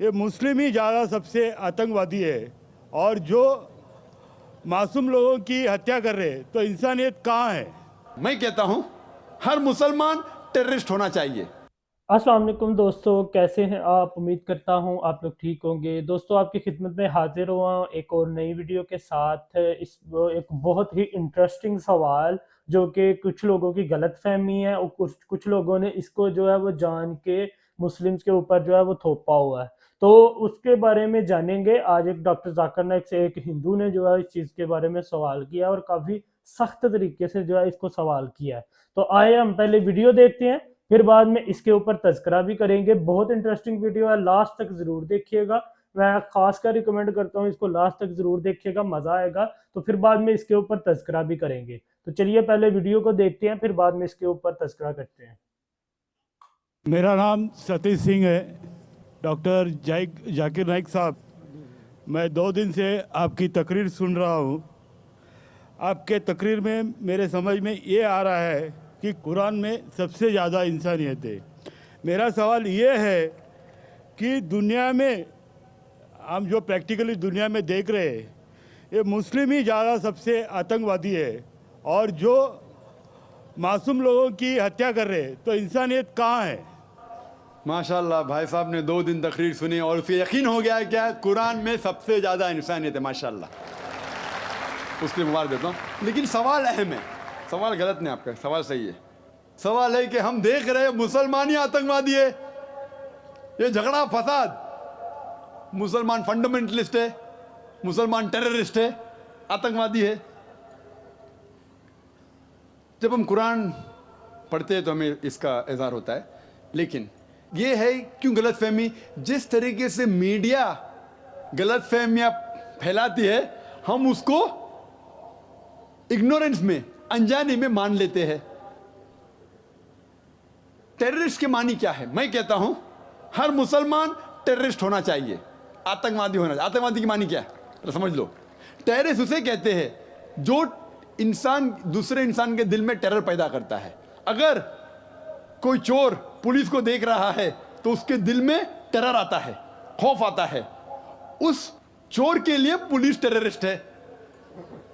ये मुस्लिम ही ज़्यादा सबसे आतंकवादी है। और जो मासूम लोगों की हत्या कर रहे हैं, तो इंसानियत कहाँ है? मैं कहता हूं हर मुसलमान टेररिस्ट होना चाहिए। अस्सलाम वालेकुम दोस्तों, कैसे हैं आप? उम्मीद करता हूं आप लोग ठीक होंगे। दोस्तों, आपकी खिदमत में हाजिर हुआ एक और नई वीडियो के साथ। एक बहुत ही इंटरेस्टिंग सवाल जो कि कुछ लोगों की गलतफहमी है और कुछ लोगों ने इसको जो है वो जान के मुस्लिम्स के ऊपर जो है वो थोपा हुआ है। तो उसके बारे में जानेंगे। आज एक डॉक्टर जाकिर नाइक से एक हिंदू ने जो है इस चीज़ के बारे में सवाल किया और काफ़ी सख्त तरीके से जो है इसको सवाल किया है। तो आइए हम पहले वीडियो देखते हैं, फिर बाद में इसके ऊपर तज़किरा भी करेंगे। बहुत इंटरेस्टिंग वीडियो है, लास्ट तक ज़रूर देखिएगा। मैं खासकर रिकमेंड करता हूँ इसको लास्ट तक ज़रूर देखिएगा, मज़ा आएगा। तो फिर बाद में इसके ऊपर तज़किरा भी करेंगे। तो चलिए पहले वीडियो को देखते हैं, फिर बाद में इसके ऊपर तज़किरा करते हैं। मेरा नाम सतीश सिंह है। डॉक्टर जाकिर नाइक साहब, मैं 2 दिन से आपकी तकरीर सुन रहा हूँ। आपके तकरीर में मेरे समझ में ये आ रहा है कि कुरान में सबसे ज़्यादा इंसानियत है। मेरा सवाल ये है कि दुनिया में हम जो प्रैक्टिकली दुनिया में देख रहे हैं, ये मुस्लिम ही ज़्यादा सबसे आतंकवादी है। और जो मासूम लोगों की हत्या कर रहे हैं, तो इंसानियत कहाँ है? माशाल्लाह, भाई साहब ने 2 दिन तकरीर सुनी और उसे यकीन हो गया क्या कुरान में सबसे ज़्यादा इंसानियत है। माशाल्लाह, उसके लिए मुबारक देता हूँ। लेकिन सवाल अहम है, सवाल गलत नहीं, आपका सवाल सही है। सवाल है कि हम देख रहे हैं मुसलमान ही आतंकवादी है। ये झगड़ा फसाद, मुसलमान फंडामेंटलिस्ट है, मुसलमान टेररिस्ट है, आतंकवादी है। जब हम कुरान पढ़ते हैं तो हमें इसका इज़हार होता है। लेकिन ये है क्यों गलतफहमी, जिस तरीके से मीडिया गलतफहमियां फैलाती है, हम उसको इग्नोरेंस में, अनजाने में मान लेते हैं। टेररिस्ट के मानी क्या है? मैं कहता हूं हर मुसलमान टेररिस्ट होना चाहिए, आतंकवादी होना चाहिए। आतंकवादी की मानी क्या है तो समझ लो। टेररिस्ट उसे कहते हैं जो इंसान दूसरे इंसान के दिल में टेरर पैदा करता है। अगर कोई चोर पुलिस को देख रहा है तो उसके दिल में टेरर आता है, खौफ आता है। उस चोर के लिए पुलिस टेररिस्ट है।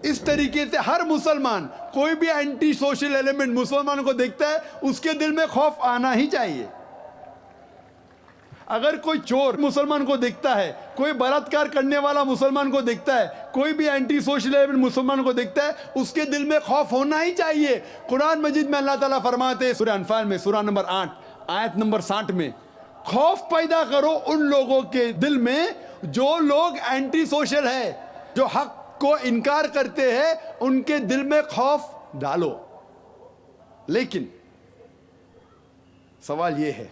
इस तरीके से हर मुसलमान, कोई भी एंटी सोशल एलिमेंट मुसलमानों को देखता है, उसके दिल में खौफ आना ही चाहिए। अगर कोई चोर मुसलमान को देखता है, कोई बलात्कार करने वाला मुसलमान को देखता है, कोई भी एंटी सोशल एलिमेंट मुसलमान को देखता है, उसके दिल में खौफ होना ही चाहिए। कुरान मजीद में अल्लाह ताला फरमाते हैं सूरह अनफाल में, सूरह नंबर 8 आयत नंबर 60 में, खौफ पैदा करो उन लोगों के दिल में जो लोग एंटी सोशल है, जो हक को इनकार करते हैं, उनके दिल में खौफ डालो। लेकिन सवाल यह है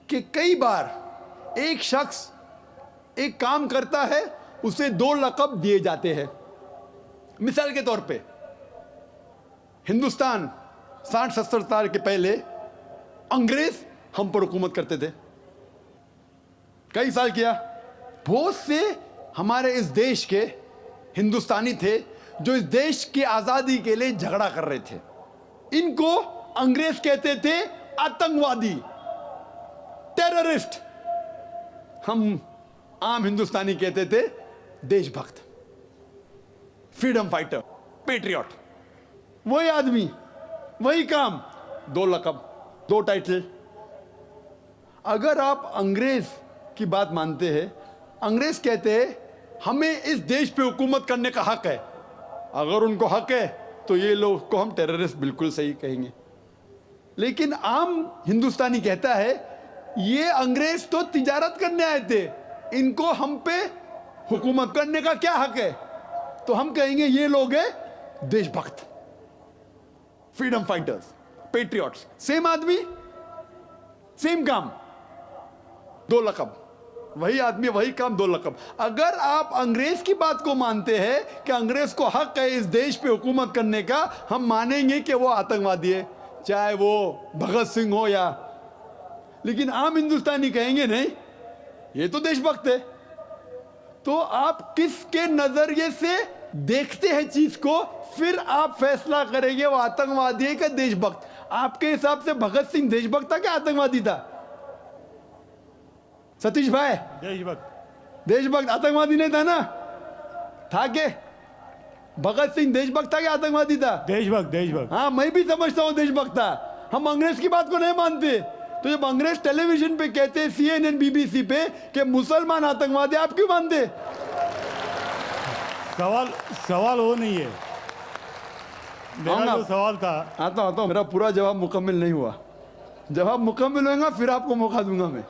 कि कई बार एक शख्स एक काम करता है, उसे 2 लक़ब दिए जाते हैं। मिसाल के तौर पे हिंदुस्तान 60-70 साल के पहले अंग्रेज हम पर हुकूमत करते थे, कई साल किया। बहुत से हमारे इस देश के हिंदुस्तानी थे जो इस देश की आज़ादी के लिए झगड़ा कर रहे थे। इनको अंग्रेज कहते थे आतंकवादी, टेररिस्ट। हम आम हिंदुस्तानी कहते थे देशभक्त, फ्रीडम फाइटर, पेट्रियट। वही आदमी, वही काम, 2 लक़ब, 2 टाइटल। अगर आप अंग्रेज की बात मानते हैं, अंग्रेज कहते हैं हमें इस देश पे हुकूमत करने का हक है। अगर उनको हक है तो ये लोग को हम टेररिस्ट बिल्कुल सही कहेंगे। लेकिन आम हिंदुस्तानी कहता है ये अंग्रेज तो तिजारत करने आए थे, इनको हम पे हुकूमत करने का क्या हक है? तो हम कहेंगे ये लोग हैं देशभक्त, फ्रीडम फाइटर्स, पेट्रियट्स। सेम आदमी, सेम काम, 2 लक़ब। वही आदमी, वही काम, 2 लक़ब। अगर आप अंग्रेज की बात को मानते हैं कि अंग्रेज को हक है इस देश पे हुकूमत करने का, हम मानेंगे कि वो आतंकवादी है, चाहे वो भगत सिंह हो या। लेकिन आम हिंदुस्तानी कहेंगे नहीं, ये तो देशभक्त है। तो आप किसके नजरिए से देखते हैं चीज को, फिर आप फैसला करेंगे वो आतंकवादी है कि देशभक्त। आपके हिसाब से भगत सिंह देशभक्त था क्या आतंकवादी था? सतीश भाई, देशभक्त। देशभक्त आतंकवादी नहीं था ना? था के? भगत सिंह देशभक्त था कि आतंकवादी था? देशभक्त, देशभक्त। हाँ, मैं भी समझता हूँ देशभक्त था। हम अंग्रेज की बात को नहीं मानते। तो जब अंग्रेज टेलीविजन पे कहते हैं, CNN BBC पे, कि मुसलमान आतंकवादी, आप क्यों मानते? सवाल वो नहीं है। मेरा जो सवाल था, आता हूँ, मेरा पूरा जवाब मुकम्मल नहीं हुआ। जवाब मुकम्मल होगा फिर आपको मौका दूंगा मैं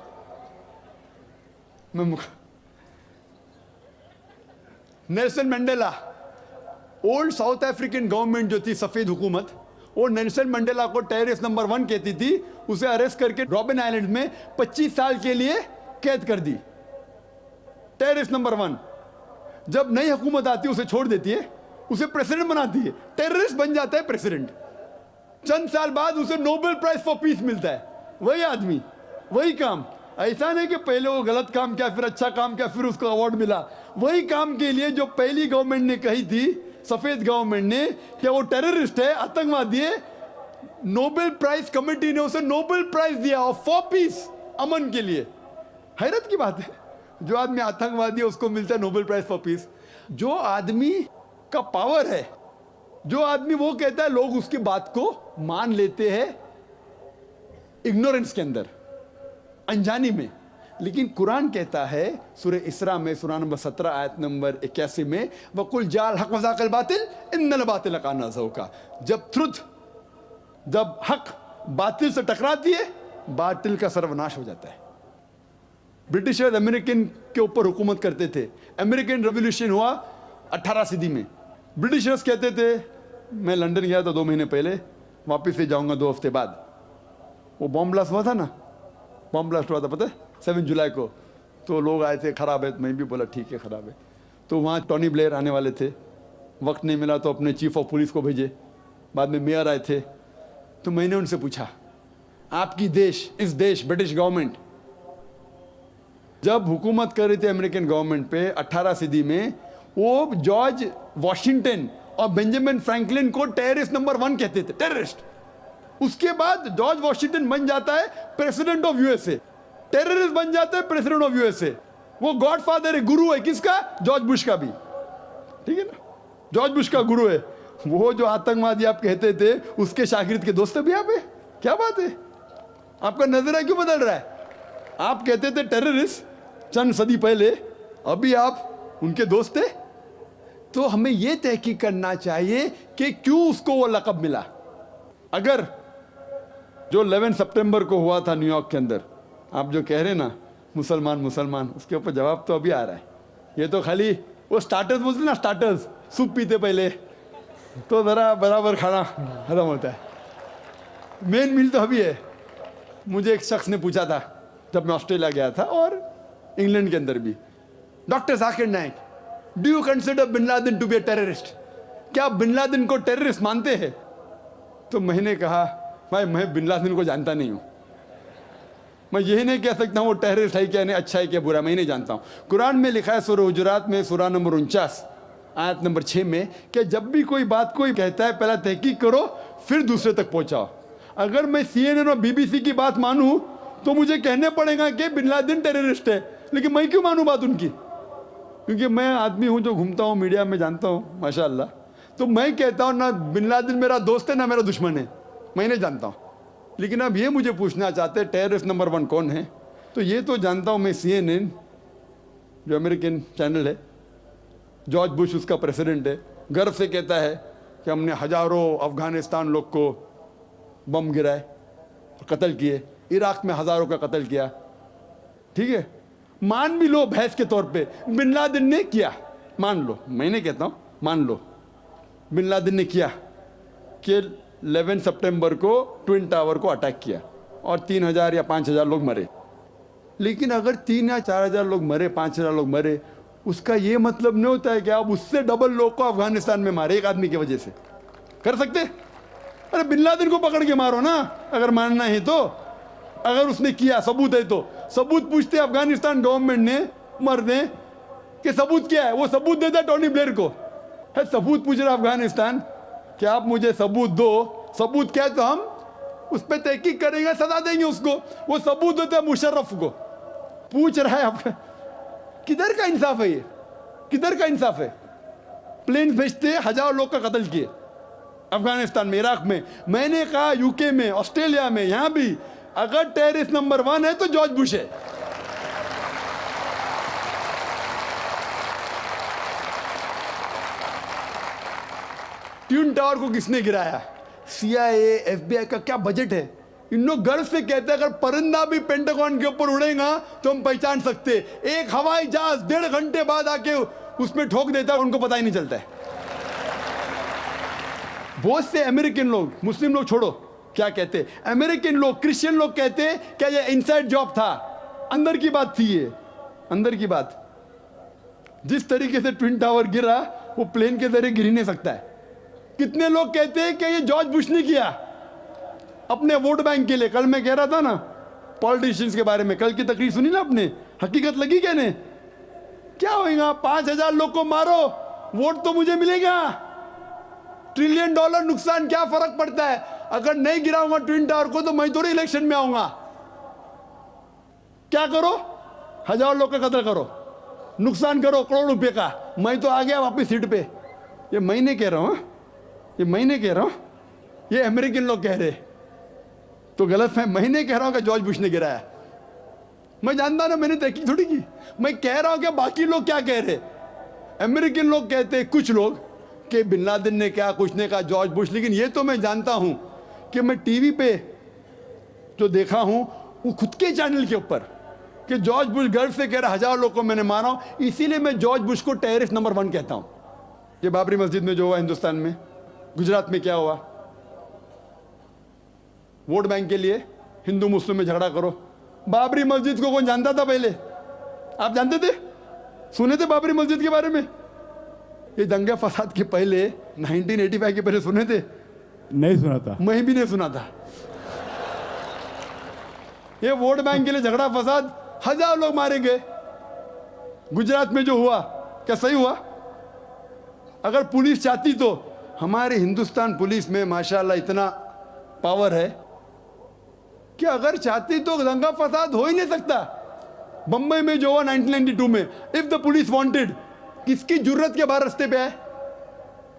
Nelson Mandela, old south African government जो थी, सफेद हुकूमत, वो नेल्सन मंडेला को टेररिस्ट नंबर 1 कहती थी। उसे अरेस्ट करके रॉबिन आइलैंड में 25 साल के लिए कैद कर दी। Terrorist number 1। जब नई हुकूमत आती है उसे छोड़ देती है, उसे प्रेसिडेंट बनाती है, टेररिस्ट बन जाता है प्रेसिडेंट। चंद साल बाद उसे नोबेल प्राइज फॉर पीस मिलता है। वही आदमी, वही काम। ऐसा नहीं कि पहले वो गलत काम किया, फिर अच्छा काम किया, फिर उसको अवार्ड मिला। वही काम के लिए जो पहली गवर्नमेंट ने कही थी, सफेद गवर्नमेंट ने, कि वो टेररिस्ट है, आतंकवादी है, नोबेल प्राइज कमेटी ने उसे नोबेल प्राइज दिया और फॉर पीस, अमन के लिए। हैरत की बात है, जो आदमी आतंकवादी है उसको मिलता है नोबेल प्राइज फॉर पीस। जो आदमी का पावर है, जो आदमी वो कहता है, लोग उसकी बात को मान लेते हैं इग्नोरेंस के अंदर, अनजानी में। लेकिन कुरान कहता है सूरह इसरा में, सूरह नंबर 17 आयत नंबर 81 में, वकुल जाल हक वज़ाक़ल बातिल इन्नल बातिल काना ज़हूक़ा। जब हक बातिल से टकराती है, बातिल का सर्वनाश हो जाता है। ब्रिटिशर्स अमेरिकन के ऊपर हुकूमत करते थे। अमेरिकन रेवोल्यूशन हुआ 18 सदी में। ब्रिटिशर्स कहते थे, मैं लंदन गया था 2 महीने पहले, वापस से जाऊंगा 2 हफ्ते बाद। वो बॉम्ब ब्लास्ट हुआ था ना, बॉम्ब ब्लास्ट हुआ था, पता है, 7 जुलाई को। तो लोग आए थे, खराब है। मैं भी बोला ठीक है खराब है। तो वहाँ टोनी ब्लेयर आने वाले थे, वक्त नहीं मिला तो अपने चीफ ऑफ पुलिस को भेजे। बाद में मेयर आए थे। तो मैंने उनसे पूछा, आपकी इस देश ब्रिटिश गवर्नमेंट जब हुकूमत कर रही थी अमेरिकन गवर्नमेंट पे 18 सदी में, वो जॉर्ज वॉशिंगटन और बेंजामिन फ्रैंकलिन को टेररिस्ट नंबर 1 कहते थे, टेररिस्ट। उसके बाद जॉर्ज वॉशिंगटन बन जाता है प्रेसिडेंट ऑफ यूएसए, टेररिस्ट बन जाता है प्रेसिडेंट ऑफ यूएसए। वो गॉडफादर है, गुरु है किसका? जॉर्ज बुश का भी, ठीक है ना, जॉर्ज बुश का गुरु है। वो जो आतंकवादी आप कहते थे, उसके शागिर्द के दोस्त भी आप है। क्या बात है, आपका नजरिया क्यों बदल रहा है? आप कहते थे टेररिस्ट चंद सदी पहले, अभी आप उनके दोस्त थे। तो हमें यह तहकीक करना चाहिए कि क्यों उसको वो लक़ब मिला। अगर जो 11 सितंबर को हुआ था न्यूयॉर्क के अंदर, आप जो कह रहे ना मुसलमान मुसलमान, उसके ऊपर जवाब तो अभी आ रहा है। ये तो खाली वो स्टार्टर्स बोलते ना, स्टार्टर्स, सूप पीते पहले तो ज़रा बराबर खाना खत्म होता है। मेन मील तो अभी है। मुझे एक शख्स ने पूछा था जब मैं ऑस्ट्रेलिया गया था, और इंग्लैंड के अंदर भी, doctor Zakir Naik, do you consider bin Laden to be a terrorist? क्या आप बिन लादेन को टेररिस्ट मानते हैं? तो मैंने कहा, भाई मैं बिन लादेन को जानता नहीं हूँ, मैं यही नहीं कह सकता हूँ वो टेररिस्ट है क्या नहीं, अच्छा है क्या बुरा, मैं नहीं जानता हूँ। कुरान में लिखा है सूरह हुजुरात में, सूरह नंबर 49 आयत नंबर 6 में, कि जब भी कोई बात कोई कहता है, पहला तहकीक करो फिर दूसरे तक पहुँचाओ। अगर मैं CNN और BBC की बात मानूँ तो मुझे कहने पड़ेगा कि बिन लादेन टेररिस्ट है, लेकिन मैं क्यों मानूँ बात उनकी? क्योंकि मैं आदमी हूँ जो घूमता हूँ मीडिया में, जानता हूँ माशाल्लाह। तो मैं कहता हूँ ना बिन लादेन मेरा दोस्त है ना मेरा दुश्मन है, मैं नहीं जानता हूँ। लेकिन अब ये मुझे पूछना चाहते हैं टेररिस्ट नंबर 1 कौन है, तो ये तो जानता हूँ मैं, CNN जो अमेरिकन चैनल है, जॉर्ज बुश उसका प्रेसिडेंट है, गर्व से कहता है कि हमने हज़ारों अफगानिस्तान लोग को बम गिराए, कत्ल किए, इराक में हज़ारों का कत्ल किया। ठीक है, मान भी लो बहस के तौर पे बिन लादेन ने किया, मान लो, मैं नहीं कहता हूँ, मान लो बिन लादेन ने किया कि 11 सितंबर को ट्विन टावर को अटैक किया और 3000 या 5000 लोग मरे। लेकिन अगर 3 या 4000 लोग मरे, 5000 लोग मरे, उसका ये मतलब नहीं होता है कि आप उससे डबल लोग को अफगानिस्तान में मारे एक आदमी की वजह से। कर सकते? अरे बिन लादेन को पकड़ के मारो ना, अगर मानना है तो। अगर उसने किया, सबूत है तो सबूत पूछते अफगानिस्तान गवर्नमेंट ने, मर दें कि सबूत क्या है, वो सबूत देता टोनी ब्लेयर को। है सबूत पूछ रहा अफगानिस्तान कि आप मुझे सबूत दो, सबूत क्या है तो हम उस पर तहकीक करेंगे, सजा देंगे उसको। वो सबूत देता है मुशर्रफ को, पूछ रहा है आपका, किधर का इंसाफ है ये? किधर का इंसाफ है? प्लेन भेजते हजारों लोग का कत्ल किए अफगानिस्तान में, इराक में। मैंने कहा यूके में, ऑस्ट्रेलिया में, यहां भी अगर टेररिस्ट नंबर 1 है तो जॉर्ज बुश है। ट्विन टावर को किसने गिराया? CIA, FBI का क्या बजट है? इन लोग गर्व से कहते हैं अगर परिंदा भी पेंटागन के ऊपर उड़ेगा तो हम पहचान सकते। एक हवाई जहाज 1.5 घंटे बाद आके उसमें ठोक देता है, उनको पता ही नहीं चलता है। बहुत से अमेरिकन लोग, मुस्लिम लोग छोड़ो, क्या कहते, अमेरिकन लोग, क्रिश्चियन लोग कहते क्या ये इनसाइड जॉब था, अंदर की बात थी, ये अंदर की बात। जिस तरीके से ट्विन टावर गिरा वो प्लेन के जरिए गिर ही नहीं सकता है। कितने लोग कहते हैं कि ये जॉर्ज बुश ने किया अपने वोट बैंक के लिए। कल मैं कह रहा था ना पॉलिटिशियंस के बारे में, कल की तकरीर सुनी ना आपने, हकीकत लगी क्या ने? क्या होगा? 5,000 लोग को मारो, वोट तो मुझे मिलेगा। $1 ट्रिलियन नुकसान, क्या फर्क पड़ता है? अगर नहीं गिराऊंगा ट्विन टावर को तो मैं थोड़ी इलेक्शन में आऊंगा। क्या करो? 1,000 लोग का कत्ल करो, नुकसान करो करोड़ रुपए का, मैं तो आ गया वापस सीट पे। ये मैं नहीं कह रहा हूं, ये मैं नहीं कह रहा हूं, ये अमेरिकन लोग कह रहे, तो गलत है। मैं नहीं कह रहा हूं कि जॉर्ज बुश ने गिराया, मैं जानता ना, मैंने तहकीक थोड़ी की। मैं कह रहा हूं कि बाकी लोग क्या कह रहे। अमेरिकन लोग कहते हैं कुछ लोग कि बिन लादेन ने क्या, कुछ ने कहा जॉर्ज बुश, लेकिन ये तो मैं जानता हूं कि मैं टीवी पे जो देखा हूं वो खुद के चैनल के ऊपर कि जॉर्ज बुश गर्व से कह रहा 1,000 लोग को मैंने मारा हूं, इसीलिए मैं जॉर्ज बुश को टेररिस्ट नंबर 1 कहता हूं। ये बाबरी मस्जिद में जो हुआ हिंदुस्तान में, गुजरात में क्या हुआ, वोट बैंक के लिए हिंदू मुस्लिम में झगड़ा करो। बाबरी मस्जिद को कौन जानता था पहले? आप जानते थे? सुने थे बाबरी मस्जिद के बारे में? ये दंगे फसाद के पहले 1985 के पहले सुने थे? नहीं सुना था। मैं भी नहीं सुना था। ये वोट बैंक के लिए झगड़ा फसाद, 1,000 लोग मारे गए। गुजरात में जो हुआ क्या सही हुआ? अगर पुलिस चाहती तो, हमारे हिंदुस्तान पुलिस में माशाल्लाह इतना पावर है कि अगर चाहती तो दंगा फसाद हो ही नहीं सकता। बंबई में जो हुआ 1992 में, इफ द पुलिस वांटेड, किसकी जरूरत के बाहर रास्ते पे आए?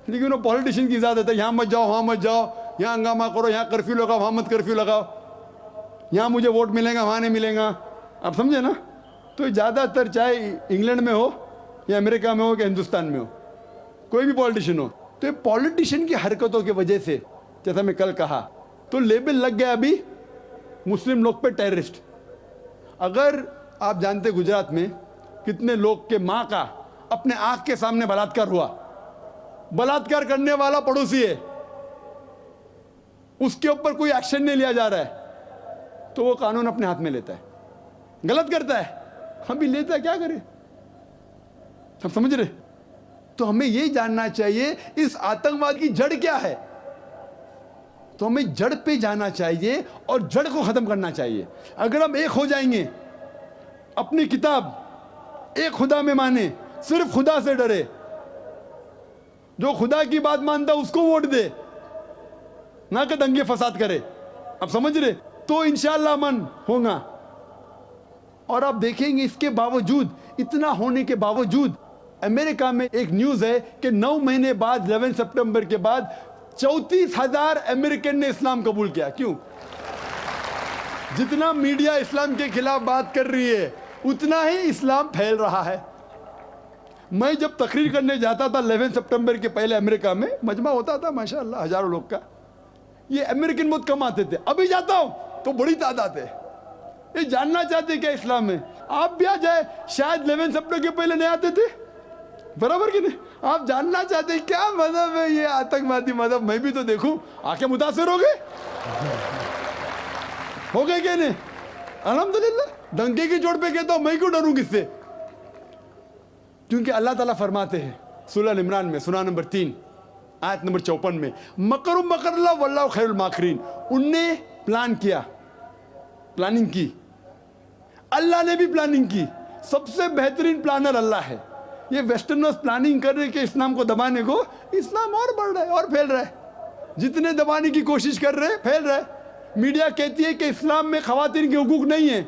लेकिन वो पॉलिटिशियन की इजाजत है, यहां मत जाओ, वहां मत जाओ, यहां हंगामा करो, यहां कर्फ्यू लगाओ, वहां मत कर्फ्यू लगाओ, यहां मुझे वोट मिलेगा, वहां नहीं मिलेगा। आप समझे ना? तो ज्यादातर चाहे इंग्लैंड में हो या अमेरिका में हो या हिंदुस्तान में हो, कोई भी पॉलिटिशियन हो, तो ये पॉलिटिशियन की हरकतों की वजह से, जैसा मैं कल कहा, तो लेबल लग गया अभी मुस्लिम लोग पे टेररिस्ट। अगर आप जानते गुजरात में कितने लोग के मां का अपने आंख के सामने बलात्कार हुआ, बलात्कार करने वाला पड़ोसी है, उसके ऊपर कोई एक्शन नहीं लिया जा रहा है, तो वो कानून अपने हाथ में लेता है, गलत करता है, हम भी लेता है, क्या करें? सब समझ रहे? तो हमें यही जानना चाहिए इस आतंकवाद की जड़ क्या है। तो हमें जड़ पे जाना चाहिए और जड़ को खत्म करना चाहिए। अगर हम एक हो जाएंगे, अपनी किताब एक खुदा में माने, सिर्फ खुदा से डरे, जो खुदा की बात मानता उसको वोट दे, ना कि दंगे फसाद करे, आप समझ रहे? तो इंशाअल्लाह अमन होगा। और आप देखेंगे इसके बावजूद, इतना होने के बावजूद, अमेरिका में एक न्यूज है कि 9 महीने बाद 11 सितंबर के बाद 34,000 अमेरिकन ने इस्लाम कबूल किया। क्यों? जितना मीडिया इस्लाम के खिलाफ बात कर रही है उतना ही इस्लाम फैल रहा है। मैं जब तकरीर करने जाता था 11 सितंबर के पहले अमेरिका में, मजमा होता था माशाअल्लाह हजारों लोग का, ये अमेरिकन बहुत कम आते थे। अभी जाता हूं तो बड़ी तादाद है। ये जानना चाहते क्या इस्लाम में? आप भी आ जाए, शायद 11 सितंबर के पहले नहीं आते थे, बराबर कि नहीं? आप जानना चाहते क्या मजहब है ये आतंकवादी मजहब, मैं भी तो देखूं, आके मुतासिर हो गए क्या नहीं? अल्हम्दुलिल्लाह। डंके की चोट पे कहता हूं, मैं क्यों डरूं किससे? क्योंकि अल्लाह ताला फरमाते हैं सूरह इमरान में, सूरह नंबर 3 आयत नंबर 54 में, मकरुम मकरल्लाह वल्लाहु खैरुल माकिरीन। उनने प्लान किया, प्लानिंग की, अल्लाह ने भी प्लानिंग की। सबसे बेहतरीन प्लानर अल्लाह है। ये वेस्टर्नर्स प्लानिंग कर रहे हैं कि इस्लाम को दबाने को, इस्लाम और बढ़ रहा है और फैल रहा है। जितने दबाने की कोशिश कर रहे हैं फैल रहा है। मीडिया कहती है कि इस्लाम में खवातीन के हुकूक नहीं है,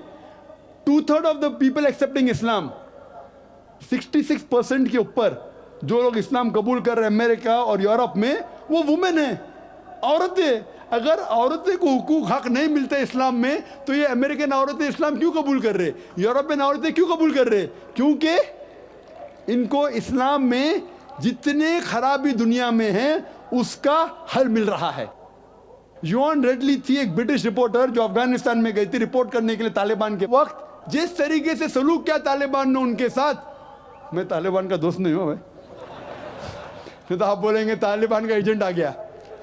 2/3 ऑफ द पीपल एक्सेप्टिंग इस्लाम, 66% के ऊपर जो लोग इस्लाम कबूल कर रहे हैं अमेरिका और यूरोप में, वो वुमेन है, औरतें। अगर औरतें को हुकूक हक नहीं मिलते इस्लाम में, तो ये अमेरिकन औरतें इस्लाम क्यों कबूल कर रहे, यूरोपियन औरतें क्यों कबूल कर रहे? क्योंकि इनको इस्लाम में जितने खराबी दुनिया में है उसका हल मिल रहा है। योन रेडली थी एक ब्रिटिश रिपोर्टर जो अफगानिस्तान में गई थी रिपोर्ट करने के लिए तालिबान के वक्त। जिस तरीके से सलूक किया तालिबान ने उनके साथ, मैं तालिबान का दोस्त नहीं हूं भाई, नहीं तो आप बोलेंगे तालिबान का एजेंट आ गया।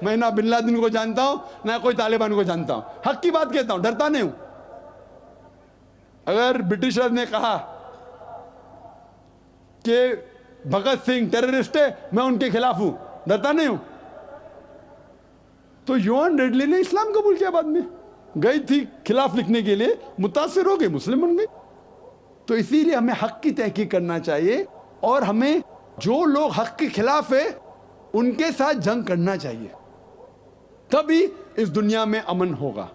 मैं ना बिन लादेन को जानता हूं ना कोई तालिबान को जानता हूं, हक की बात कहता हूं, डरता नहीं हूं। अगर ब्रिटिशर्स ने कहा कि भगत सिंह टेररिस्ट है, मैं उनके खिलाफ हूं, डरता नहीं हूं। तो योन रेडली ने इस्लाम कबूल किया, बाद में गई थी खिलाफ लिखने के लिए, मुतासिर हो गई, मुस्लिम बन गई। तो इसीलिए हमें हक की तहकीक करना चाहिए और हमें जो लोग हक के खिलाफ है उनके साथ जंग करना चाहिए, तभी इस दुनिया में अमन होगा।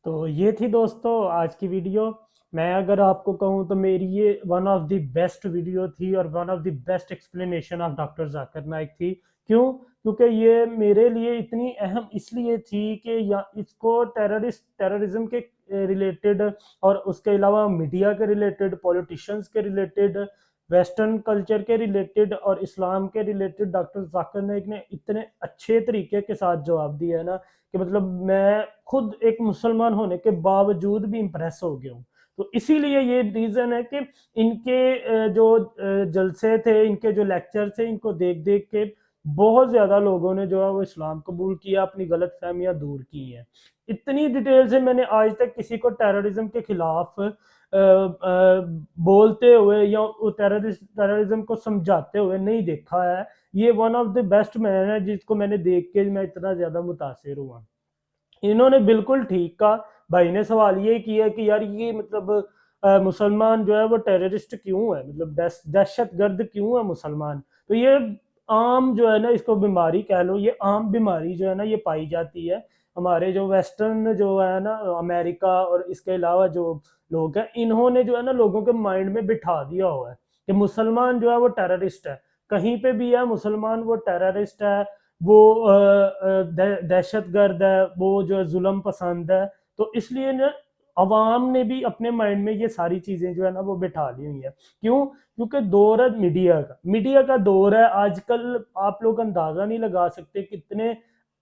तो ये थी दोस्तों आज की वीडियो। मैं अगर आपको कहूँ तो मेरी ये one of the best video थी और one of the best explanation of doctor Zakir Naik थी। क्यों? क्योंकि ये मेरे लिए इतनी अहम इसलिए थी कि या इसको टेररिज्म के रिलेटेड और उसके अलावा मीडिया के रिलेटेड, पॉलिटिशियंस के रिलेटेड, वेस्टर्न कल्चर के रिलेटेड और इस्लाम के रिलेटेड डॉक्टर जाकिर नाइक ने इतने अच्छे तरीके के साथ जवाब दिया है ना कि मतलब मैं खुद एक मुसलमान होने के बावजूद भी इम्प्रेस हो गया हूँ। तो इसीलिए ये रीज़न है कि इनके जो जलसे थे, इनके जो लेक्चर थे, इनको देख देख के बहुत ज़्यादा लोगों ने जो है वो इस्लाम कबूल किया, अपनी गलत फहमियाँ दूर की हैं। इतनी डिटेल से मैंने आज तक किसी को टेररिज्म के खिलाफ बोलते हुए या टेररिज्म को समझाते हुए नहीं देखा है। ये one of the best man है जिसको मैंने देख के मैं इतना ज़्यादा मुतासिर हुआ। इन्होंने बिल्कुल ठीक कहा। भाई ने सवाल ये किया कि यार ये मतलब मुसलमान जो है वो टेररिस्ट क्यों है, मतलब दहशतगर्द क्यों है मुसलमान? तो ये आम जो है ना, इसको बीमारी कह लो, ये आम बीमारी जो है ना ये पाई जाती है हमारे जो वेस्टर्न जो है ना, अमेरिका और इसके अलावा जो लोग हैं, इन्होंने जो है ना लोगों के माइंड में बिठा दिया हुआ है कि मुसलमान जो है वो टेररिस्ट है। कहीं पे भी है मुसलमान वो टेररिस्ट है, वो दहशतगर्द है, वो जो है जुल्म पसंद है। तो इसलिए ना अवाम ने भी अपने माइंड में ये सारी चीज़ें जो है ना वो बिठा ली हुई है। क्यों? क्योंकि दौर है मीडिया का दौर है आजकल। आप लोग अंदाज़ा नहीं लगा सकते कितने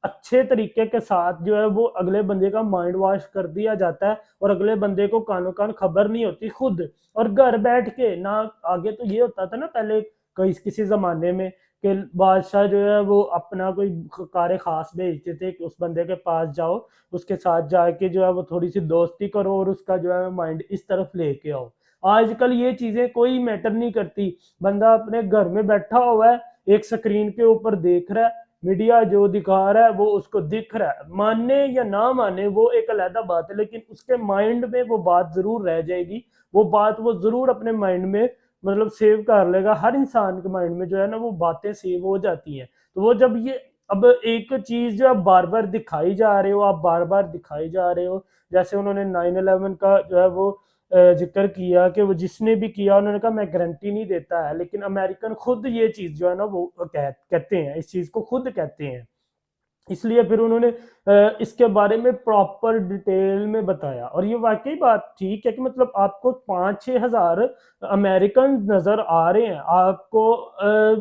अच्छे तरीके के साथ जो है वो अगले बंदे का माइंड वॉश कर दिया जाता है और अगले बंदे को कानो कान खबर नहीं होती खुद, और घर बैठ के ना। आगे तो ये होता था ना पहले किसी ज़माने में कि बादशाह जो है वो अपना कोई कार ख़ास भेजते थे कि उस बंदे के पास जाओ, उसके साथ जाके जो है वो थोड़ी सी दोस्ती करो और उसका जो है माइंड इस तरफ लेके आओ। आजकल ये चीज़ें कोई मैटर नहीं करती। बंदा अपने घर में बैठा हुआ है, एक स्क्रीन के ऊपर देख रहा है, मीडिया जो दिखा रहा है वो उसको दिख रहा है। माने या ना माने वो एक अलग बात है, लेकिन उसके माइंड में वो बात ज़रूर रह जाएगी। वो बात वो ज़रूर अपने माइंड में मतलब सेव कर लेगा। हर इंसान के माइंड में जो है ना वो बातें सेव हो जाती हैं। तो वो जब ये अब एक चीज़ जो आप बार बार दिखाई जा रहे हो, आप बार बार दिखाई जा रहे हो, जैसे उन्होंने 9/11 का जो है वो जिक्र किया कि वो जिसने भी किया उन्होंने कहा मैं गारंटी नहीं देता है, लेकिन अमेरिकन खुद ये चीज़ जो है ना वो कहते हैं, इस चीज़ को खुद कहते हैं। इसलिए फिर उन्होंने इसके बारे में प्रॉपर डिटेल में बताया और ये वाकई बात ठीक है कि मतलब आपको 5-6 हज़ार अमेरिकन नज़र आ रहे हैं, आपको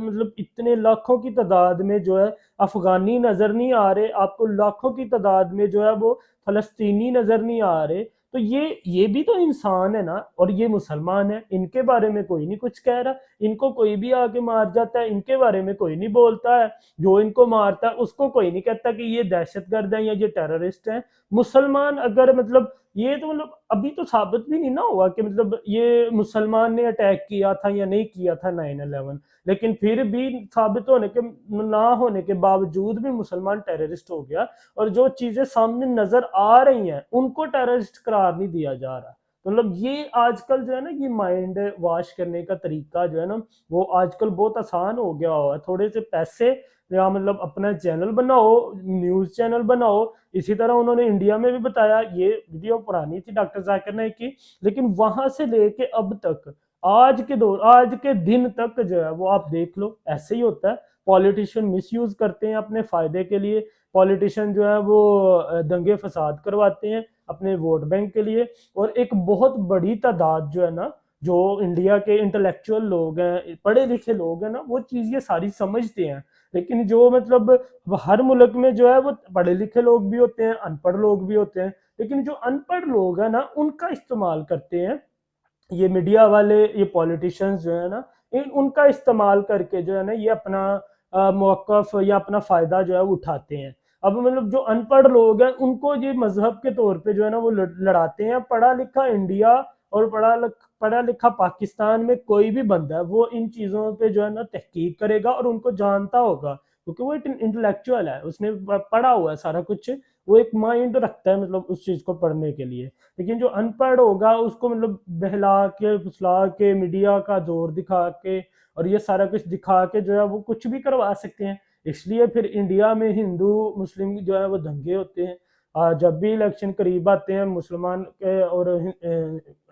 मतलब इतने लाखों की तादाद में जो है अफ़गानी नज़र नहीं आ रहे, आपको लाखों की तादाद में जो है वो फ़लस्तीनी नज़र नहीं आ रहे। तो ये भी तो इंसान है ना, और ये मुसलमान है, इनके बारे में कोई नहीं कुछ कह रहा। इनको कोई भी आके मार जाता है, इनके बारे में कोई नहीं बोलता है। जो इनको मारता है उसको कोई नहीं कहता कि ये दहशतगर्द है या ये टेररिस्ट है। मुसलमान अगर मतलब ये तो मतलब अभी तो साबित भी नहीं ना हुआ कि मतलब ये मुसलमान ने अटैक किया था या नहीं किया था 9/11, लेकिन फिर भी साबित होने के ना होने के बावजूद भी मुसलमान टेररिस्ट हो गया, और जो चीजें सामने नजर आ रही हैं उनको टेररिस्ट करार नहीं दिया जा रहा। तो मतलब ये आजकल जो है ना ये माइंड वॉश करने का तरीका जो है ना वो आजकल बहुत आसान हो गया हुआ है। थोड़े से पैसे या मतलब अपना चैनल बनाओ, न्यूज़ चैनल बनाओ। इसी तरह उन्होंने इंडिया में भी बताया, ये वीडियो पुरानी थी डॉक्टर जाकिर नाइक की, लेकिन वहां से लेके अब तक आज के दिन तक जो है वो आप देख लो ऐसे ही होता है। पॉलिटिशियन मिसयूज करते हैं अपने फायदे के लिए, पॉलिटिशियन जो है वो दंगे फसाद करवाते हैं अपने वोट बैंक के लिए। और एक बहुत बड़ी तादाद जो है ना, जो इंडिया के इंटेलेक्चुअल लोग हैं, पढ़े लिखे लोग हैं ना, वो चीज़ ये सारी समझते हैं। लेकिन जो मतलब हर मुल्क में जो है वो पढ़े लिखे लोग भी होते हैं, अनपढ़ लोग भी होते हैं, लेकिन जो अनपढ़ लोग हैं ना उनका इस्तेमाल करते हैं ये मीडिया वाले, ये पॉलिटिशियंस जो है ना, इन उनका इस्तेमाल करके जो है ना ये अपना मौकफ या अपना फायदा जो है वो उठाते हैं। अब मतलब जो अनपढ़ लोग हैं उनको ये मजहब के तौर पे जो है ना वो लड़ाते हैं। पढ़ा लिखा इंडिया और पढ़ा लिखा पाकिस्तान में कोई भी बंदा है वो इन चीज़ों पे जो है ना तहकीक करेगा और उनको जानता होगा, क्योंकि वो एक इंटेलेक्चुअल है, उसने पढ़ा हुआ है सारा कुछ, वो एक माइंड रखता है मतलब उस चीज़ को पढ़ने के लिए। लेकिन जो अनपढ़ होगा उसको मतलब बहला के फुसला के मीडिया का जोर दिखा के और ये सारा कुछ दिखा के जो है वो कुछ भी करवा सकते हैं। इसलिए फिर इंडिया में हिंदू मुस्लिम जो है वो दंगे होते हैं। जब भी इलेक्शन करीब आते हैं मुसलमान के और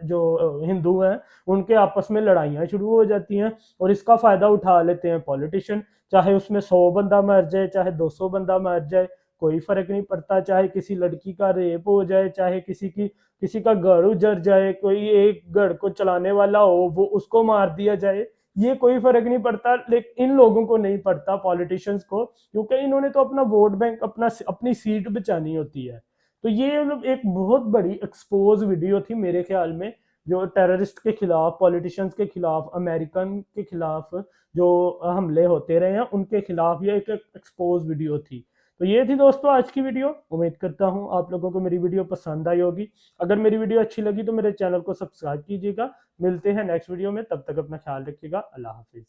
जो हिंदू हैं उनके आपस में लड़ाइयाँ शुरू हो जाती हैं और इसका फ़ायदा उठा लेते हैं पॉलिटिशियन। चाहे उसमें 100 बंदा मर जाए, चाहे 200 बंदा मर जाए, कोई फर्क नहीं पड़ता। चाहे किसी लड़की का रेप हो जाए, चाहे किसी का घर उजड़ जाए, कोई एक घर को चलाने वाला हो वो उसको मार दिया जाए, ये कोई फर्क नहीं पड़ता। लेकिन इन लोगों को नहीं पड़ता, पॉलिटिशियंस को, क्योंकि इन्होंने तो अपना वोट बैंक, अपनी सीट बचानी होती है। तो ये मतलब एक बहुत बड़ी एक्सपोज वीडियो थी मेरे ख्याल में, जो टेररिस्ट के खिलाफ, पॉलिटिशियंस के खिलाफ, अमेरिकन के खिलाफ जो हमले होते रहे हैं उनके खिलाफ ये एक एक्सपोज वीडियो थी। तो ये थी दोस्तों आज की वीडियो। उम्मीद करता हूँ आप लोगों को मेरी वीडियो पसंद आई होगी। अगर मेरी वीडियो अच्छी लगी तो मेरे चैनल को सब्सक्राइब कीजिएगा। मिलते हैं नेक्स्ट वीडियो में, तब तक अपना ख्याल रखिएगा। अल्लाह हाफिज़।